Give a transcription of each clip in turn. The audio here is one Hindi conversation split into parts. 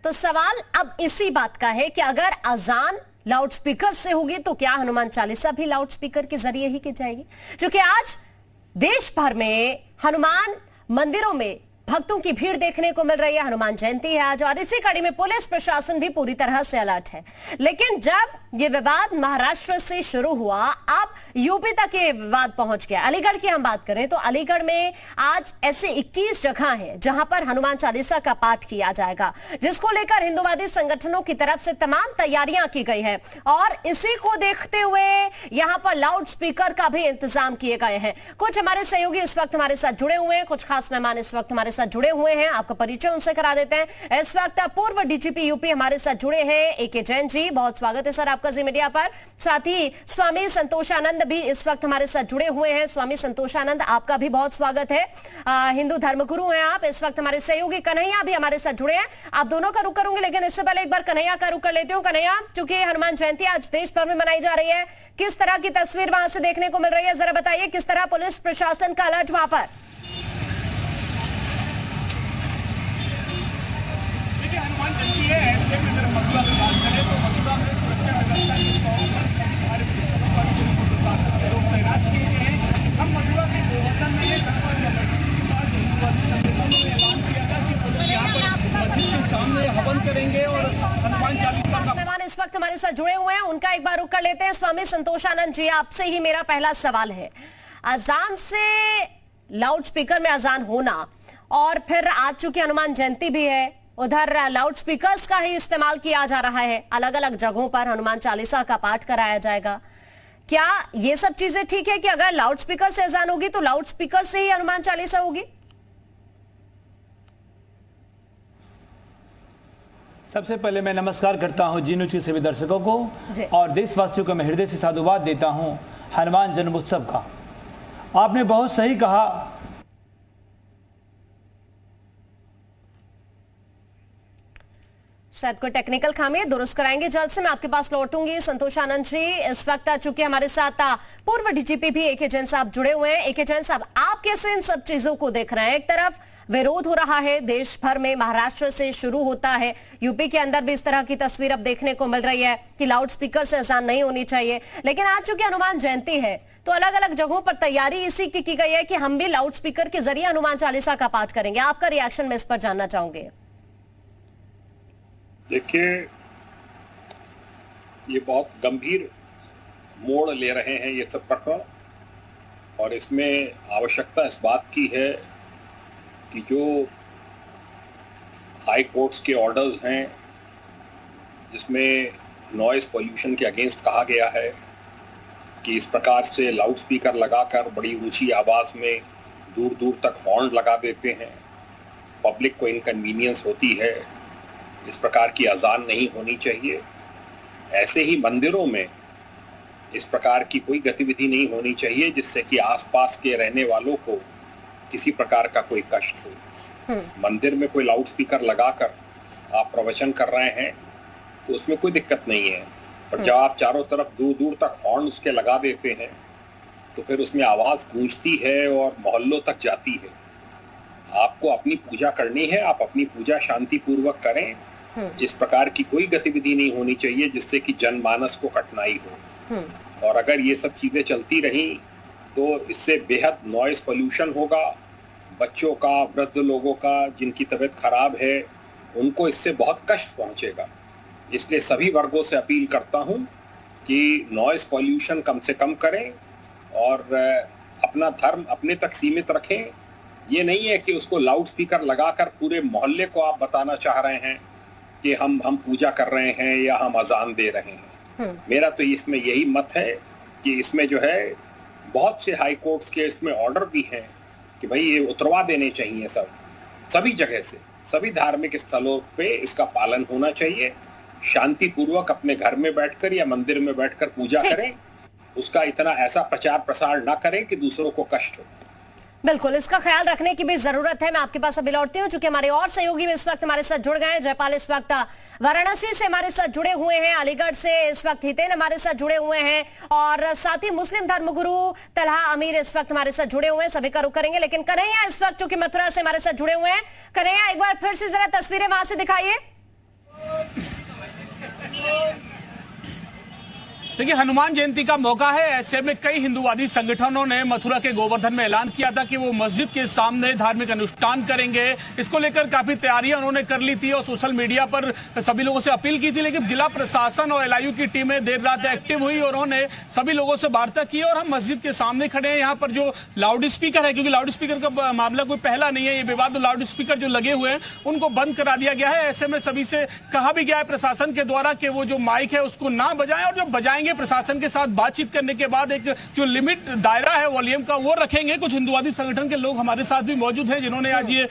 तो सवाल अब इसी बात का है कि अगर अजान लाउड स्पीकर से होगी तो क्या हनुमान चालीसा भी लाउड स्पीकर के जरिए ही की जाएगी? क्योंकि आज देश भर में हनुमान मंदिरों में भक्तों की भीड़ देखने को मिल रही है। हनुमान जयंती है आज और इसी कड़ी में पुलिस प्रशासन भी पूरी तरह से अलर्ट है। लेकिन जब ये विवाद महाराष्ट्र से शुरू हुआ, अब यूपी तक ये विवाद पहुंच गया। अलीगढ़ की हम बात करें तो अलीगढ़ में आज ऐसे 21 जगह हैं जहां पर हनुमान चालीसा का पाठ किया जाएगा, जिसको लेकर हिंदूवादी संगठनों की तरफ से तमाम तैयारियां की गई है और इसी को देखते हुए यहां पर लाउड स्पीकर का भी इंतजाम किए गए हैं। कुछ हमारे सहयोगी इस वक्त हमारे साथ जुड़े हुए हैं, कुछ खास मेहमान इस वक्त हमारे साथ जुड़े हुए हैं, आपका परिचय उनसे करा देते हैं। इस वक्त पूर्व डीजीपी यूपी हमारे साथ जुड़े हैं एके जैन जी, बहुत स्वागत है सर आपका जी मीडिया पर। साथ ही स्वामी संतोषानंद भी इस वक्त हमारे साथ जुड़े हुए हैं। स्वामी संतोषानंद, आपका भी बहुत स्वागत है। हिंदू धर्मगुरु हैं आप। इस वक्त हमारे सहयोगी कन्हैया भी हमारे साथ जुड़े हैं। आप दोनों का रुख करूंगी, लेकिन इससे पहले एक बार कन्हैया का रुख कर लेती हूँ। कन्हैया, चूंकि हनुमान जयंती आज देश भर में मनाई जा रही है, किस तरह की तस्वीर वहां से देखने को मिल रही है, जरा बताइए किस तरह पुलिस प्रशासन का अलर्ट वहां पर? हनुमान जयंती है, ऐसे में अगर मथुरा की बात करें तो मथुरा में सुरक्षा व्यवस्था के तौर पर लोग तैनात किए गए हैं। हम मथुरा के गोवर्धन में ऐलान किया था कि पुलिस यहाँ पर मस्जिद के सामने हवन करेंगे और हनुमान चालीसा का। मेहमान इस वक्त हमारे साथ जुड़े हुए हैं, उनका एक बार रुख कर लेते हैं। स्वामी संतोषानंद जी, आपसे ही मेरा पहला सवाल है। अजान से लाउड स्पीकर में अजान होना और फिर आज चूंकि हनुमान जयंती भी है, उधर लाउड स्पीकर्स का ही इस्तेमाल किया जा रहा है। अलग अलग जगहों पर हनुमान चालीसा का पाठ कराया जाएगा। क्या ये सब चीजें ठीक है कि अगर लाउड स्पीकर से अजान होगी तो लाउड स्पीकर से ही हनुमान चालीसा होगी? सबसे पहले मैं नमस्कार करता हूं जी न्यूज के सभी दर्शकों को और देशवासियों को मैं हृदय से साधुवाद देता हूं हनुमान जन्मोत्सव का। आपने बहुत सही कहा। शायद कोई टेक्निकल खामी है, दुरुस्त कराएंगे जल्द से। मैं आपके पास लौटूंगी। संतोषानंद जी, इस वक्त चूंकि हमारे साथ पूर्व डीजीपी भी एके जैन साहब जुड़े हुए हैं। एके जैन साहब, आप कैसे इन सब चीजों को देख रहे हैं? एक तरफ विरोध हो रहा है देश भर में, महाराष्ट्र से शुरू होता है, यूपी के अंदर भी इस तरह की तस्वीर अब देखने को मिल रही है कि लाउड स्पीकर से अजान नहीं होनी चाहिए। लेकिन आज चूंकि हनुमान जयंती है तो अलग अलग जगहों पर तैयारी इसी की गई है कि हम भी लाउड स्पीकर के जरिए हनुमान चालीसा का पाठ करेंगे। आपका रिएक्शन मैं इस पर जानना चाहूंगी। देखिए, ये बहुत गंभीर मोड़ ले रहे हैं ये सब प्रकरण और इसमें आवश्यकता इस बात की है कि जो हाई कोर्ट्स के ऑर्डर्स हैं जिसमें नॉइज पोल्यूशन के अगेंस्ट कहा गया है कि इस प्रकार से लाउड स्पीकर लगाकर बड़ी ऊंची आवाज़ में दूर दूर तक हॉर्न लगा देते हैं, पब्लिक को इनकन्वीनियंस होती है, इस प्रकार की अजान नहीं होनी चाहिए। ऐसे ही मंदिरों में इस प्रकार की कोई गतिविधि नहीं होनी चाहिए जिससे कि आसपास के रहने वालों को किसी प्रकार का कोई कष्ट हो। मंदिर में कोई लाउड स्पीकर लगाकर आप प्रवचन कर रहे हैं तो उसमें कोई दिक्कत नहीं है, पर जब आप चारों तरफ दूर दूर तक हॉर्न उसके लगा देते हैं तो फिर उसमें आवाज़ गूंजती है और मोहल्लों तक जाती है। आपको अपनी पूजा करनी है, आप अपनी पूजा शांतिपूर्वक करें। इस प्रकार की कोई गतिविधि नहीं होनी चाहिए जिससे कि जनमानस को कठिनाई हो। और अगर ये सब चीजें चलती रहीं तो इससे बेहद नॉइस पोल्यूशन होगा। बच्चों का, वृद्ध लोगों का जिनकी तबीयत खराब है, उनको इससे बहुत कष्ट पहुंचेगा। इसलिए सभी वर्गों से अपील करता हूं कि नॉइस पोल्यूशन कम से कम करें और अपना धर्म अपने तक सीमित रखें। ये नहीं है कि उसको लाउड स्पीकर लगाकर पूरे मोहल्ले को आप बताना चाह रहे हैं कि हम पूजा कर रहे हैं या हम अजान दे रहे हैं। मेरा तो इसमें यही मत है कि इसमें जो है बहुत से हाई कोर्ट्स के इसमें ऑर्डर भी हैं कि भाई ये उतरवा देने चाहिए सभी जगह से, सभी धार्मिक स्थलों पे इसका पालन होना चाहिए। शांतिपूर्वक अपने घर में बैठकर या मंदिर में बैठकर पूजा करें, उसका इतना ऐसा प्रचार प्रसार ना करें कि दूसरों को कष्ट हो। बिल्कुल, इसका ख्याल रखने की भी जरूरत है। मैं आपके पास अभी लौटती हूँ, चूंकि हमारे और सहयोगी इस वक्त हमारे साथ जुड़ गए हैं। जयपाल इस वक्त वाराणसी से हमारे साथ जुड़े हुए हैं, अलीगढ़ से इस वक्त हितेन हमारे साथ जुड़े हुए हैं और साथ ही मुस्लिम धर्मगुरु तलहा अमीर इस वक्त हमारे साथ जुड़े हुए हैं। सभी का रुख करेंगे, लेकिन कन्हैया इस वक्त चूंकि मथुरा से हमारे साथ जुड़े हुए हैं। कन्हैया, एक बार फिर से जरा तस्वीरें वहां से दिखाइए। देखिए, हनुमान जयंती का मौका है, ऐसे में कई हिंदूवादी संगठनों ने मथुरा के गोवर्धन में ऐलान किया था कि वो मस्जिद के सामने धार्मिक अनुष्ठान करेंगे। इसको लेकर काफी तैयारियां उन्होंने कर ली थी और सोशल मीडिया पर सभी लोगों से अपील की थी, लेकिन जिला प्रशासन और LIU की टीमें देर रात एक्टिव हुई और उन्होंने सभी लोगों से वार्ता की और हम मस्जिद के सामने खड़े हैं। यहाँ पर जो लाउड स्पीकर है, क्योंकि लाउड स्पीकर का मामला कोई पहला नहीं है, ये विवाद, लाउड स्पीकर जो लगे हुए हैं उनको बंद करा दिया गया है। ऐसे में सभी से कहा भी गया है प्रशासन के द्वारा कि वो जो माइक है उसको ना बजाएं और जब बजाएंगे प्रशासन के साथ बातचीत करने के बाद एक जो लिमिट दायरा है वॉल्यूम का वो रखेंगे। कुछ हिंदुवादी संगठन के लोग हमारे साथ भी मौजूद हैं जिन्होंने आज ये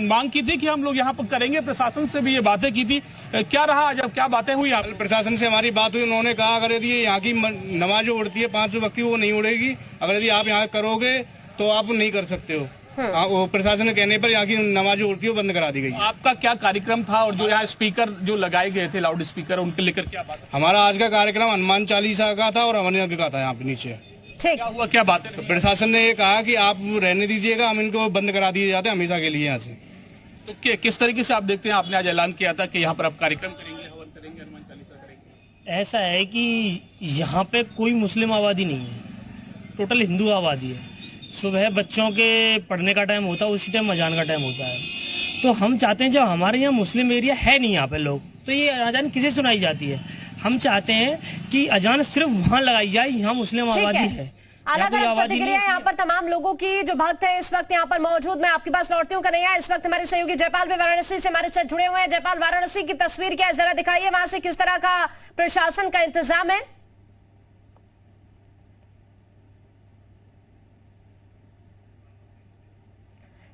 मांग की थी कि हम लोग यहाँ पर करेंगे, प्रशासन से भी ये बातें की थी। क्या रहा आज, अब क्या बातें हुई? प्रशासन से हमारी बात हुई, उन्होंने कहा अगर यदि यहाँ की नमाज जो उड़ती है 5 वक्त की वो नहीं उड़ेगी, अगर यदि आप यहाँ करोगे तो आप नहीं कर सकते हो। वो प्रशासन के कहने पर यहाँ की नमाज जो उड़ती है वो बंद करा दी गई। आपका क्या कार्यक्रम था और जो यहाँ स्पीकर जो लगाए गए थे लाउड स्पीकर उनके लेकर क्या बात? हमारा आज का कार्यक्रम हनुमान चालीसा का था और हवन यज्ञ का था यहाँ पे नीचे। ठीक, क्या हुआ, क्या बात है? तो प्रशासन ने ये कहा कि आप रहने दीजिएगा, हम इनको बंद करा दिए जाते हैं हमेशा के लिए यहाँ से। तो किस तरीके से आप देखते हैं, आपने आज ऐलान किया था कि यहाँ पर आप कार्यक्रम करेंगे, हवन करेंगे, हनुमान चालीसा करेंगे? ऐसा है कि यहाँ पे कोई मुस्लिम आबादी नहीं है, टोटल हिंदू आबादी है। सुबह बच्चों के पढ़ने का टाइम होता है, उसी टाइम अजान का टाइम होता है। तो हम चाहते हैं, जब हमारे यहाँ मुस्लिम एरिया है नहीं यहाँ पे लोग, तो ये अजान किसे सुनाई जाती है? हम चाहते हैं कि अजान सिर्फ वहाँ लगाई जाए, यहाँ मुस्लिम आबादी है। अलग अलग प्रतिक्रिया यहाँ पर तमाम लोगों की। जो भक्त है इस वक्त यहाँ पर मौजूद, मैं आपके पास लौटती हूँ कन्हैया। इस वक्त हमारे सहयोगी जयपाल भी वाराणसी से हमारे साथ जुड़े हुए हैं। जयपाल, वाराणसी की तस्वीर क्या है, जरा दिखाइए, वहां से किस तरह का प्रशासन का इंतजाम है?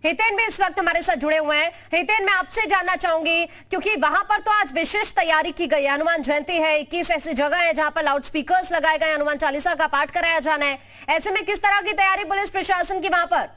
हितेन भी इस वक्त हमारे साथ जुड़े हुए हैं। हितेन, मैं आपसे जानना चाहूंगी, क्योंकि वहां पर तो आज विशेष तैयारी की गई है, हनुमान जयंती है, 21 ऐसी जगह है जहां पर लाउड स्पीकर्स लगाए गए, हनुमान चालीसा का पाठ कराया जाना है। ऐसे में किस तरह की तैयारी पुलिस प्रशासन की वहां पर?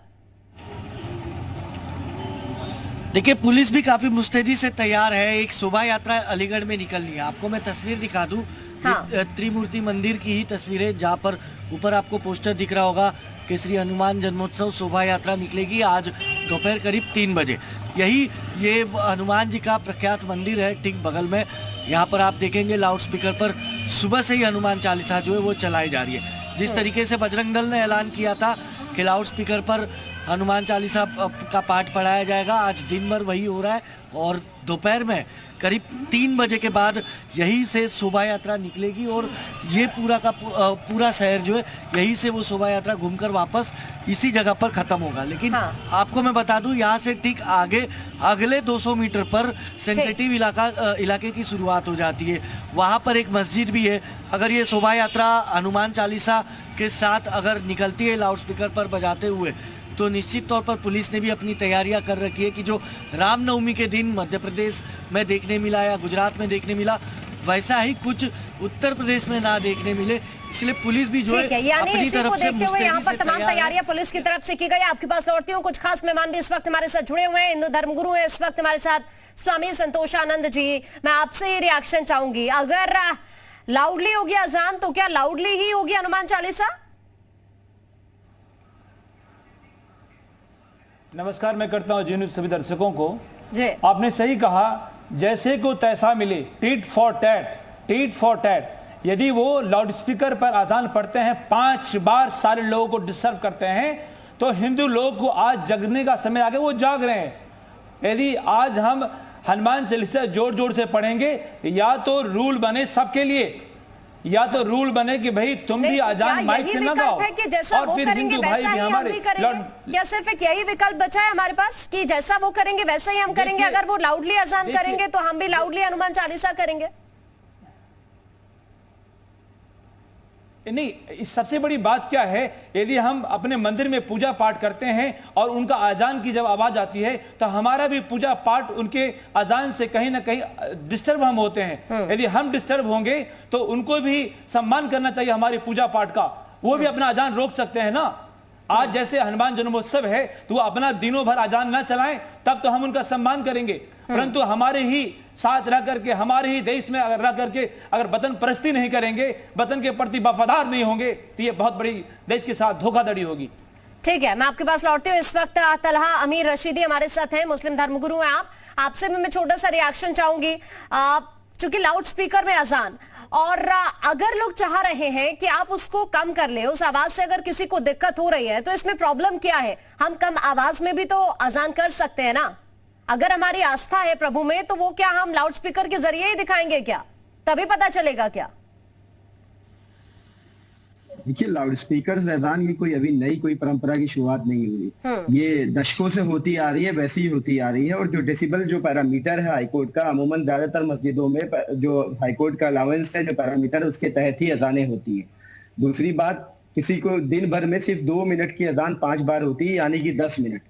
देखिए, पुलिस भी काफी मुस्तैदी से तैयार है। एक शोभा यात्रा अलीगढ़ में निकलनी है। आपको मैं तस्वीर दिखा दूं, हाँ। त्रिमूर्ति मंदिर की ही तस्वीर है, जहाँ पर ऊपर आपको पोस्टर दिख रहा होगा कि श्री हनुमान जन्मोत्सव शोभा यात्रा निकलेगी आज दोपहर करीब 3 बजे। ये हनुमान जी का प्रख्यात मंदिर है, ठीक बगल में। यहाँ पर आप देखेंगे लाउड स्पीकर पर सुबह से ही हनुमान चालीसा जो है वो चलाई जा रही है। जिस तरीके से बजरंग दल ने ऐलान किया था कि लाउड स्पीकर पर हनुमान चालीसा का पाठ पढ़ाया जाएगा, आज दिन भर वही हो रहा है और दोपहर में करीब 3 बजे के बाद यहीं से शोभा यात्रा निकलेगी और ये पूरा का पूरा शहर जो है यहीं से वो शोभा यात्रा घूमकर वापस इसी जगह पर खत्म होगा। लेकिन हाँ। आपको मैं बता दूं, यहाँ से ठीक आगे अगले 200 मीटर पर सेंसिटिव इलाके की शुरुआत हो जाती है। वहाँ पर एक मस्जिद भी है। अगर ये शोभा यात्रा हनुमान चालीसा के साथ अगर निकलती है लाउड स्पीकर पर बजाते हुए, तो निश्चित तौर पर पुलिस ने भी अपनी तैयारियां कर रखी है कि जो रामनवमी के दिन मध्य प्रदेश में देखने मिला या गुजरात में देखने मिला, वैसा ही कुछ उत्तर प्रदेश में ना देखने मिले। इसलिए पुलिस भी जो है अपनी तरफ से मुस्तैदी यहाँ पर से तमाम तैयार है। तैयारियां पुलिस की तरफ से की गई। आपके पास लौटती हूँ, कुछ खास मेहमान भी इस वक्त हमारे साथ जुड़े हुए हैं। हिंदू धर्मगुरु हैं इस वक्त हमारे साथ, स्वामी संतोषानंद जी। मैं आपसे ये रिएक्शन चाहूंगी, अगर लाउडली होगी अजान तो क्या लाउडली ही होगी हनुमान चालीसा? नमस्कार, मैं करता हूं जी न्यूज़ सभी दर्शकों को। जी, आपने सही कहा, जैसे को तैसा मिले, tit for tat, tit for tat. यदि वो लाउड स्पीकर पर अजान पढ़ते हैं, 5 बार सारे लोगों को डिस्टर्ब करते हैं, तो हिंदू लोग को आज जगने का समय आ गया, वो जाग रहे हैं। यदि आज हम हनुमान चालीसा जोर जोर से पढ़ेंगे, या तो रूल बने सबके लिए, या तो रूल बने कि भाई तुम भी अजान माइक से ना गाओ, और फिर हिंदू भाई भी हमारे। क्या सिर्फ एक यही विकल्प बचा है हमारे पास कि जैसा वो करेंगे वैसा ही हम करेंगे? अगर वो लाउडली अजान करेंगे तो हम भी लाउडली हनुमान चालीसा करेंगे? नहीं, सबसे बड़ी बात क्या है, यदि हम अपने मंदिर में पूजा पाठ करते हैं और उनका अजान की जब आवाज आती है, तो हमारा भी पूजा पाठ उनके अजान से कहीं ना कहीं डिस्टर्ब हम होते हैं। यदि हम डिस्टर्ब होंगे तो उनको भी सम्मान करना चाहिए हमारी पूजा पाठ का। वो भी अपना अजान रोक सकते हैं ना। आज जैसे हनुमान जन्मोत्सव है तो वो अपना दिनों भर अजान ना चलाएं, तब तो हम उनका सम्मान करेंगे। परंतु हमारे ही साथ रह करके, हमारे ही देश में रह करके अगर वतन परस्ती नहीं करेंगे, वतन के प्रति वफादार नहीं होंगे, तो ये बहुत बड़ी देश के साथ धोखाधड़ी होगी। ठीक है, मैं आपके पास लौटती हूँ। इस वक्त तलहा अमीर रशीदी हमारे साथ हैं, मुस्लिम धर्मगुरु हैं आप। आपसे भी मैं छोटा सा रिएक्शन चाहूंगी। चूंकि लाउड स्पीकर में अजान, और अगर लोग चाह रहे हैं कि आप उसको कम कर ले, उस आवाज से अगर किसी को दिक्कत हो रही है तो इसमें प्रॉब्लम क्या है? हम कम आवाज में भी तो अजान कर सकते हैं ना। अगर हमारी आस्था है प्रभु में तो वो क्या हम लाउड स्पीकर के जरिए ही दिखाएंगे क्या? तभी पता चलेगा क्या? देखिए, लाउड स्पीकर अजान की कोई अभी नई कोई परंपरा की शुरुआत नहीं हुई। ये दशकों से होती आ रही है, वैसी ही होती आ रही है। और जो डेसिबल जो पैरामीटर है हाईकोर्ट का, अमूमन ज्यादातर मस्जिदों में जो हाईकोर्ट का अलाउंस है, जो पैरामीटर है, उसके तहत ही अजानें होती है। दूसरी बात, किसी को दिन भर में सिर्फ 2 मिनट की अजान 5 बार होती है, यानी कि 10 मिनट।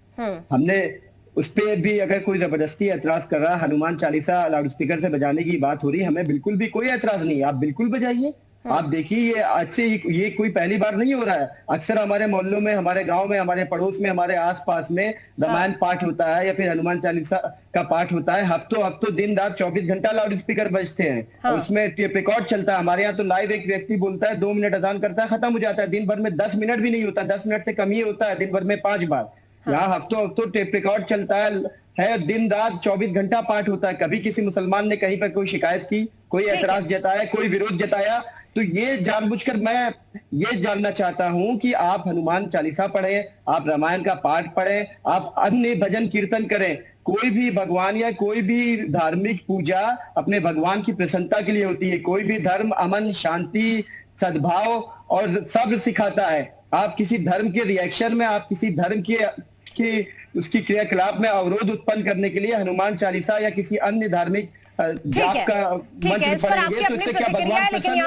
हमने उस पर भी अगर कोई जबरदस्ती एतराज कर रहा, हनुमान चालीसा लाउड स्पीकर से बजाने की बात हो रही, हमें बिल्कुल भी कोई एतराज नहीं है, आप बिल्कुल बजाइए। आप देखिए, ये आज से ये कोई पहली बार नहीं हो रहा है। अक्सर हमारे मोहल्लों में, हमारे गांव में, हमारे पड़ोस में, हमारे आसपास में रामायण पाठ होता है या फिर हनुमान चालीसा का पाठ होता है। हफ्तों दिन रात 24 घंटा लाउड स्पीकर बजते हैं। और उसमें टेप रिकॉर्ड चलता है। हमारे यहाँ तो लाइव एक व्यक्ति बोलता है, 2 मिनट अजान करता है, खत्म हो जाता है। दिन भर में 10 मिनट भी नहीं होता, 10 मिनट से कम ही होता है। दिन भर में 5 बार। यहाँ हफ्तों टेप रिकॉर्ड चलता है, दिन रात 24 घंटा पाठ होता है। कभी किसी मुसलमान ने कहीं पर कोई शिकायत की, कोई एतराज जताया, कोई विरोध जताया? तो ये जानबूझकर मैं ये जानना चाहता हूं कि आप हनुमान चालीसा पढ़ें, आप रामायण का पाठ पढ़ें, आप अन्य भजन कीर्तन करें। कोई भी भगवान या कोई भी धार्मिक पूजा अपने भगवान की प्रसन्नता के लिए होती है। कोई भी धर्म अमन, शांति, सद्भाव और सब्र सिखाता है। आप किसी धर्म के रिएक्शन में, आप किसी धर्म के उसकी क्रियाकलाप में अवरोध उत्पन्न करने के लिए हनुमान चालीसा या किसी अन्य धार्मिक जाप का मंत्र पढ़ेंगे तो इससे क्या भगवान प्रसन्न